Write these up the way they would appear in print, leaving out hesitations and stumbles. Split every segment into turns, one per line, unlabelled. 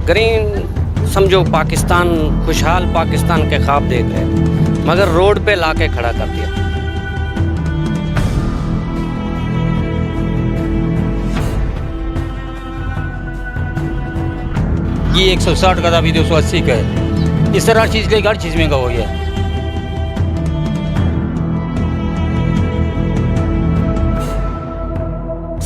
Green समझो पाकिस्तान, खुशहाल पाकिस्तान के ख्वाब देख रहे थे, मगर रोड पे लाके खड़ा कर दिया।
ये 160 का था, अभी 280 का है। इस तरह हर चीज़ के हर चीज़ महंगा हो गया है।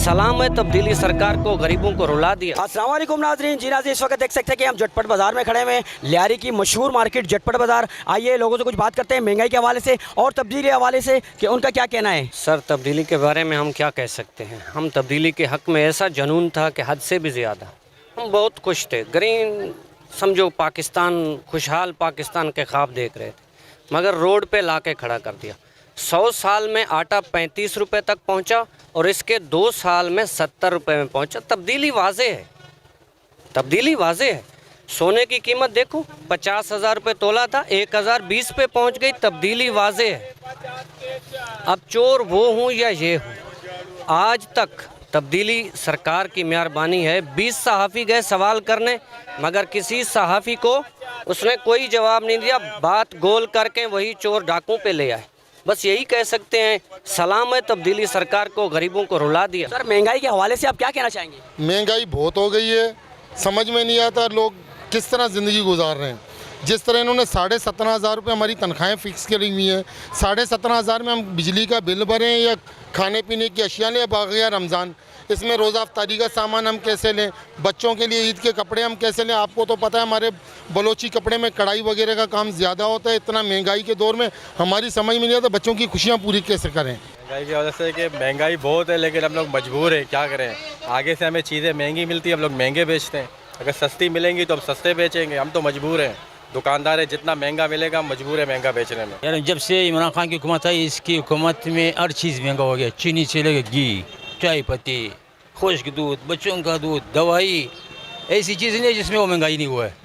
सलाम है तब्दीली सरकार को, गरीबों को रुला दिया।
अस्सलाम वालेकुम नाज़रीन, जी नाज़रीन, इस वक्त देख सकते हैं कि हम झटपट बाजार में खड़े हुए हैं। लियारी की मशहूर मार्केट झटपट बाजार। आइए लोगों से कुछ बात करते हैं महंगाई के हवाले से और तब्दीली के हवाले से कि उनका क्या कहना है।
सर, तब्दीली के बारे में हम क्या कह सकते हैं। हम तब्दीली के हक़ में ऐसा जुनून था कि हद से भी ज़्यादा। हम बहुत खुश थे। ग्रीन समझो पाकिस्तान, खुशहाल पाकिस्तान के ख्वाब देख रहे थे, मगर रोड पे लाके खड़ा कर दिया। 100 साल में आटा 35 रुपये तक पहुंचा और इसके 2 साल में 70 रुपये में पहुंचा। तब्दीली वाज़े है, तब्दीली वाज़े है। सोने की कीमत देखो, 50,000 रुपये तोला था, 1,020 पे पहुंच गई। तब्दीली वाज़े है। अब चोर वो हूँ या ये हूँ, आज तक तब्दीली सरकार की मेहरबानी है। 20 सहाफ़ी गए सवाल करने, मगर किसी सहाफ़ी को उसने कोई जवाब नहीं दिया। बात गोल करके वही चोर डाकू पे ले आए। बस यही कह सकते हैं, सलाम है तब्दीली सरकार को, गरीबों को रुला दिया।
सर, महंगाई के हवाले से आप क्या कहना चाहेंगे।
महंगाई बहुत हो गई है, समझ में नहीं आता लोग किस तरह ज़िंदगी गुजार रहे हैं। जिस तरह इन्होंने 17,500 रुपये हमारी तनख्वाहें फ़िक्स करी हुई हैं, 17,500 में हम बिजली का बिल भरें या खाने पीने की अशिया लें, बाक़िया रमज़ान, इसमें रोज़ा अफ्तारी का सामान हम कैसे लें, बच्चों के लिए ईद के कपड़े हम कैसे लें। आपको तो पता है हमारे बलोची कपड़े में कढ़ाई वगैरह का काम ज़्यादा होता है। इतना महंगाई के दौर में हमारी समझ में नहीं आता बच्चों की खुशियाँ पूरी कैसे करें।
महंगाई की वजह से कि महंगाई बहुत है, लेकिन हम लोग मजबूर हैं, क्या करें। आगे से हमें चीज़ें महंगी मिलती है, हम लोग महंगे बेचते हैं। अगर सस्ती मिलेंगी तो हम सस्ते बेचेंगे, हम तो मजबूर हैं। दुकानदार है, जितना महंगा मिलेगा हम मजबूर है महंगा बेचने में।
यार जब से इमरान खान की हुकूमत आई, इसकी हुकूमत में हर चीज़ महंगा हो गया। चीनी से लेकर घी, चाय पत्ती, खुश्क दूध, बच्चों का दूध, दवाई, ऐसी चीज़ नहीं है जिसमें वो महंगाई नहीं हुआ है।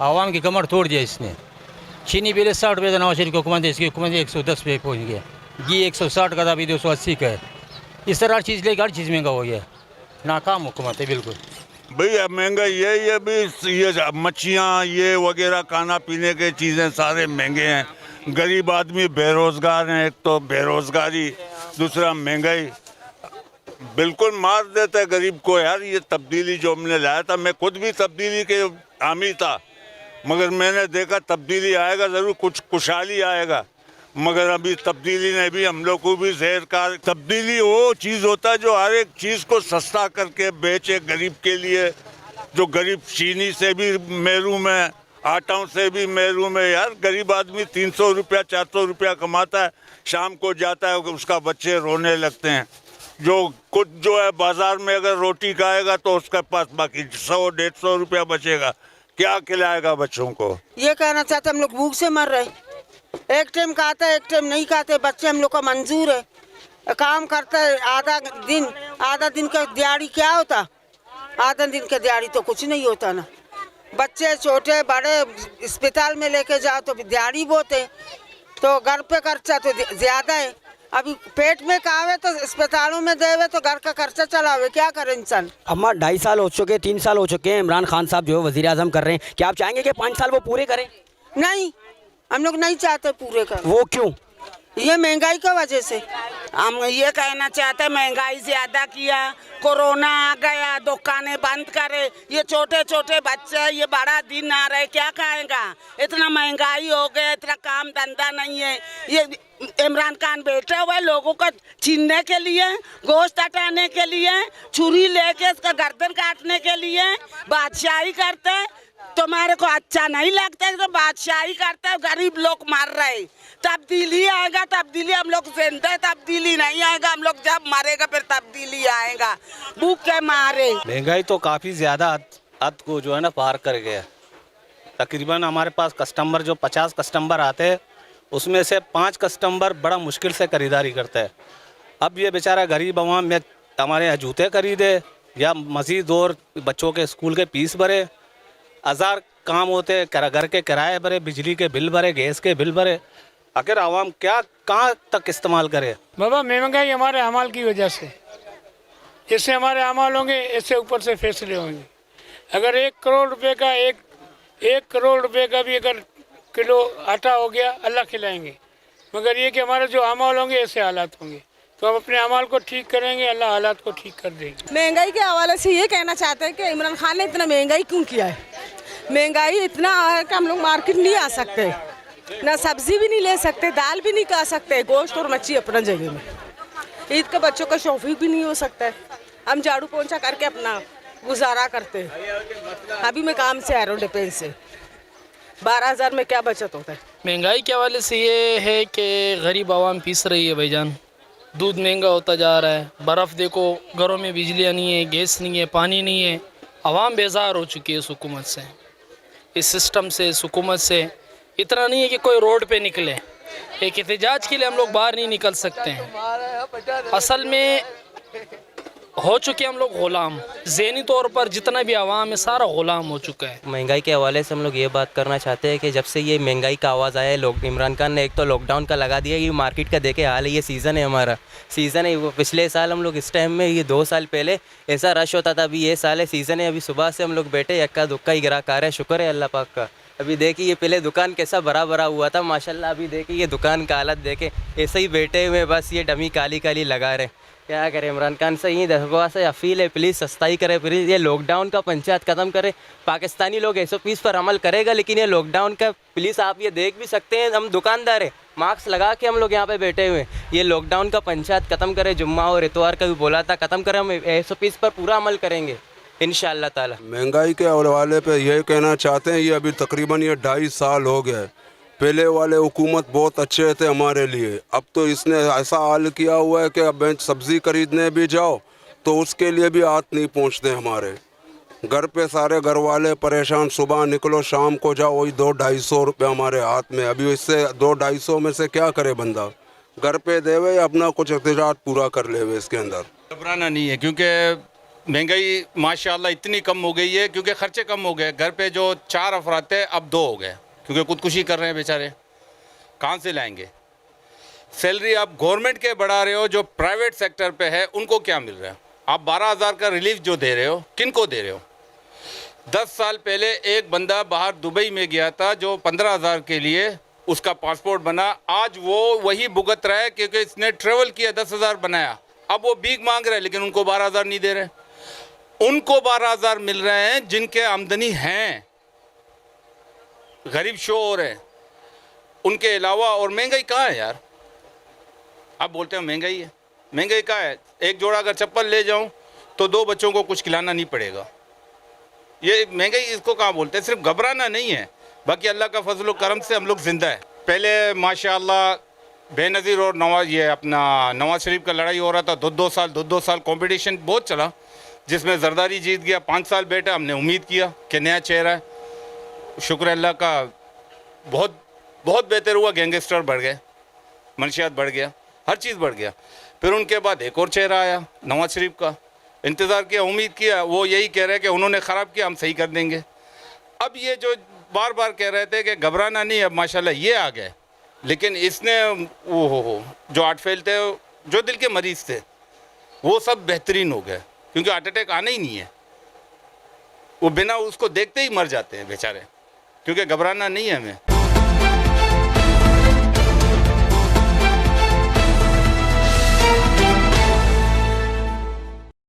आवाम की कमर तोड़ दिया इसने। चीनी पहले 60 रुपये था, नवाज शरीफ की हुकूमत है, इसकी हुकूमत 110 पे पहुँच गया। घी 160 का था, अभी 280 का है। इस तरह हर चीज़ लेकर हर चीज़ महंगा हो गया। नाकाम हुकूमत है बिल्कुल।
भाई अब महंगाई ये भी ये मच्छियाँ ये वगैरह खाना पीने के चीज़ें सारे महंगे हैं। गरीब आदमी बेरोज़गार हैं, एक तो बेरोज़गारी, दूसरा महंगाई बिल्कुल मार देता है गरीब को। यार ये तब्दीली जो हमने लाया था, मैं खुद भी तब्दीली के हामी था, मगर मैंने देखा तब्दीली आएगा ज़रूर, कुछ खुशहाली आएगा, मगर अभी तब्दीली ने भी हम लोग को भी ज़हर का। तब्दीली वो चीज़ होता है जो हर एक चीज़ को सस्ता करके बेचे गरीब के लिए। जो गरीब चीनी से भी महरूम है, आटाओं से भी महरूम है। यार गरीब आदमी 300 रुपया 400 रुपया कमाता है, शाम को जाता है, उसका बच्चे रोने लगते हैं। जो कुछ जो है बाज़ार में अगर रोटी खाएगा तो उसके पास बाकी 100-150 रुपया बचेगा, क्या खिलाएगा बच्चों को।
ये कहना चाहते हम लोग भूख से मर रहे, एक टाइम खाता है एक टाइम नहीं खाते। बच्चे हम लोग का मंजूर है, काम करता है आधा दिन का दिहाड़ी क्या होता, आधा दिन का दिहाड़ी तो कुछ नहीं होता ना। बच्चे छोटे बड़े अस्पताल में लेके जाओ तो दिहाड़ी बहुत है, तो घर पे खर्चा तो ज़्यादा है। अभी पेट में खावे तो अस्पतालों में देवे तो घर का खर्चा चलावे, क्या करे इंसान।
अम्मा 2.5 साल हो चुके, 3 साल हो चुके हैं, इमरान खान साहब जो है वज़ीर आज़म कर रहे हैं। क्या आप चाहेंगे कि 5 साल वो पूरे करें।
नहीं, हम लोग नहीं चाहते पूरे कर।
वो क्यों।
ये महंगाई की वजह से।
हम ये कहना चाहते हैं महंगाई ज़्यादा किया, कोरोना आ गया, दुकानें बंद करे, ये छोटे छोटे बच्चे ये बड़ा दिन आ रहे, क्या खाएगा। इतना महंगाई हो गया, इतना काम धंधा नहीं है। ये इमरान खान बैठे हुए लोगों को छीनने के लिए, गोश्त हटाने के लिए, छुरी लेके इसका गर्दन काटने के लिए बादशाही करते। तुम्हारे को अच्छा नहीं लगता है तो बादशाही करता है, गरीब लोग मर रहे। तब्दीली आएगा, तब्दीली हम लोग जिंदा, तब्दीली नहीं आएगा, हम लोग जब मरेगा फिर तब्दीली आएगा, भूख के मारे।
महंगाई तो काफ़ी ज़्यादा हद को जो है ना पार कर गया। तकरीबन हमारे पास कस्टमर जो 50 कस्टमर आते हैं, उसमें से 5 कस्टमर बड़ा मुश्किल से खरीदारी करते हैं। अब ये बेचारा गरीब आवाम में हमारे यहाँ जूते खरीदे या मज़ीद और बच्चों के स्कूल के फीस भरे, 1000 काम होते हैं, घर के किराए भरे, बिजली के बिल भरे, गैस के बिल भरे। आखिर आवाम क्या कहाँ तक इस्तेमाल करे।
बाबा महंगाई हमारे अमाल की वजह से, इससे हमारे अमाल होंगे, इससे ऊपर से फैसले होंगे। अगर 1 करोड़ रुपए का भी अगर किलो आटा हो गया, अल्लाह खिलाएंगे। मगर ये कि हमारे जो अमाल होंगे ऐसे हालात होंगे, तो हम अपने अमाल को ठीक करेंगे, अल्लाह हालात को ठीक कर देंगे।
महंगाई के हवाले से ये कहना चाहते हैं कि इमरान खान ने इतना महंगाई क्यों किया है। महंगाई इतना है कि हम लोग मार्केट नहीं आ सकते, ना सब्जी भी नहीं ले सकते, दाल भी नहीं खा सकते, गोश्त और मच्छी अपना जगह में। ईद के बच्चों का शॉपिंग भी नहीं हो सकता है। हम झाड़ू पोंछा करके अपना गुजारा करते हैं। अभी मैं काम से आ रहा हूँ डिपेंस से, 12,000 में क्या बचत होता है।
महंगाई के हवाले से ये है कि गरीब आवाम पीस रही है भाईजान। दूध महंगा होता जा रहा है, बर्फ़ देखो, घरों में बिजलियाँ नहीं है, गैस नहीं है, पानी नहीं है। आवाम बेजार हो चुकी है इस हुकूमत से, इस सिस्टम से, इस हुकूमत से। इतना नहीं है कि कोई रोड पे निकले, एक एहतजाज के लिए हम लोग बाहर नहीं निकल सकते हैं। असल में हो चुके हम लोग ग़ुलाम, ज़हनी तौर पर जितना भी आवाम है सारा ग़ुलाम हो चुका है।
महंगाई के हवाले से हम लोग ये बात करना चाहते हैं कि जब से ये महंगाई का आवाज़ आया है, लोग इमरान खान ने एक तो लॉकडाउन का लगा दिया। ये मार्केट का देखे हाल है, ये सीज़न है, हमारा सीज़न है। वो पिछले साल हम लोग इस टाइम में, ये 2 साल पहले ऐसा रश होता था, अभी ये साल है, सीज़न है। अभी सुबह से हम लोग बैठे, यक्का दुक्का ही ग्राहक आ रहे हैं, शुक्र है अल्लाह पाक का। अभी देखिए ये पहले दुकान कैसा भरा भरा हुआ था माशाल्लाह, अभी देखिए ये दुकान का हालत देखे, ऐसे ही बैठे हुए बस ये डमी काली काली लगा रहे। क्या करें, इमरान खान से यही दरख्वास्त से अपील है, प्लीज़ सस्ताई करें, प्लीज़ ये लॉकडाउन का पंचायत ख़त्म करें। पाकिस्तानी लोग SOPs पर अमल करेगा, लेकिन ये लॉकडाउन का प्लीज़ आप ये देख भी सकते हैं, हम दुकानदार हैं, मास्क लगा के हम लोग यहाँ पे बैठे हुए हैं। ये लॉकडाउन का पंचायत ख़त्म करें, जुम्मा और इतवार का भी बोला था ख़त्म करें, हम SOPs पर पूरा अमल करेंगे इंशाअल्लाह ताला।
महंगाई के हवाले पे ये कहना चाहते हैं, ये अभी तकरीबन ये 2.5 साल हो गए। पहले वाले हुकूमत बहुत अच्छे थे हमारे लिए, अब तो इसने ऐसा हाल किया हुआ है कि अब सब्ज़ी खरीदने भी जाओ तो उसके लिए भी हाथ नहीं पहुंचते हमारे घर पे। सारे घर वाले परेशान, सुबह निकलो शाम को जाओ, वही 200-250 रुपये हमारे हाथ में। अभी इससे 200-250 में से क्या करे बंदा, घर पे देवे अपना कुछ एहतियात पूरा कर लेवे। इसके अंदर
घबराना नहीं है, क्योंकि महंगाई माशाल्लाह इतनी कम हो गई है, क्योंकि ख़र्चे कम हो गए। घर पे जो 4 अफराद थे अब 2 हो गए, क्योंकि खुदकुशी कर रहे हैं बेचारे, कहाँ से लाएंगे। सैलरी आप गवर्नमेंट के बढ़ा रहे हो, जो प्राइवेट सेक्टर पे है उनको क्या मिल रहा है। आप 12,000 का रिलीफ जो दे रहे हो, किन को दे रहे हो। 10 साल पहले एक बंदा बाहर दुबई में गया था, जो 15,000 के लिए उसका पासपोर्ट बना, आज वो वही भुगत रहा है, क्योंकि इसने ट्रेवल किया, 10,000 बनाया। अब वो भीख मांग रहे हैं, लेकिन उनको 12,000 नहीं दे रहे। उनको 12,000 मिल रहे हैं जिनके आमदनी हैं, गरीब शो हो रहे हैं, उनके अलावा। और महंगाई कहाँ है यार, आप बोलते हैं महंगाई है, महंगाई कहाँ है। एक जोड़ा अगर चप्पल ले जाऊं तो 2 बच्चों को कुछ खिलाना नहीं पड़ेगा। ये महंगाई इसको कहाँ बोलते हैं। सिर्फ घबराना नहीं है, बाकी अल्लाह का फजल और करम से हम लोग जिंदा है। पहले माशाअल्लाह बेनज़ीर और नवाज शरीफ का लड़ाई हो रहा था, 2 साल कॉम्पिटिशन बहुत चला, जिसमें जरदारी जीत गया। 5 साल बैठा, हमने उम्मीद किया कि नया चेहरा है। शुक्र अल्लाह का, बहुत बहुत बेहतर हुआ। गैंगस्टर बढ़ गए, मंशियात बढ़ गया, हर चीज़ बढ़ गया। फिर उनके बाद एक और चेहरा आया नवाज शरीफ का, इंतज़ार किया, उम्मीद किया, वो यही कह रहे हैं कि उन्होंने ख़राब किया, हम सही कर देंगे। अब ये जो बार बार कह रहे थे कि घबराना नहीं, अब माशाल्लाह ये आ गए। लेकिन इसने वो जो 8 फेल थे, जो दिल के मरीज़ थे, वो सब बेहतरीन हो गए, क्योंकि हार्ट अटैक आना ही नहीं है। वो बिना उसको देखते ही मर जाते हैं बेचारे, क्योंकि घबराना नहीं है हमें।